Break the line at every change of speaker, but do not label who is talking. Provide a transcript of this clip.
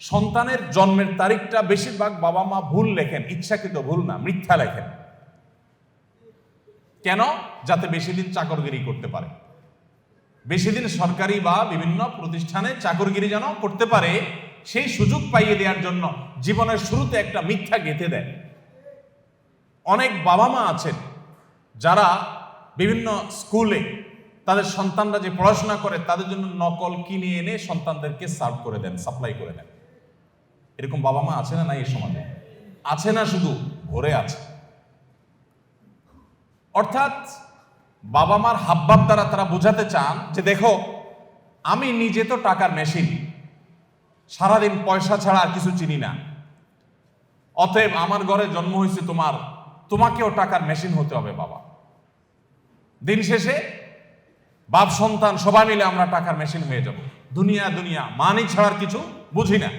সন্তানের জন্মের তারিখটা বেশিরভাগ বাবা মা ভুল লেখেন, ইচ্ছাকৃত ভুল না, মিথ্যা লেখেন। কেন? যাতে বেশি দিন চাকরগিরি করতে পারে, বেশি দিন সরকারি বা বিভিন্ন প্রতিষ্ঠানে চাকরগিরি যেন করতে পারে, সেই সুযোগ পাইয়ে দেওয়ার জন্য জীবনের শুরুতে একটা মিথ্যা গেঁথে দেয়। অনেক বাবা মা আছেন যারা বিভিন্ন স্কুলে তাদের সন্তানরা যে পড়াশোনা করে তাদের জন্য নকল কিনে এনে সন্তানদেরকে সার্ভ করে দেন, সাপ্লাই করে দেন। এরকম বাবা মা আছে না? নাই এই সমাজে আছে না? শুধু ভরে আছে। অর্থাৎ বাবা মার হাবভাব দ্বারা তারা বোঝাতে চান যে দেখো, আমি নিজে তো টাকার মেশিন, সারাদিন পয়সা ছাড়া আর কিছু চিনি না, অতএব আমার ঘরে জন্ম হয়েছে তোমাকেও টাকার মেশিন হতে হবে বাবা। দিন শেষে বাপ সন্তান সবাই মিলে আমরা টাকার মেশিন হয়ে যাব। দুনিয়া দুনিয়া মানি ছাড়ার কিছু বুঝি না।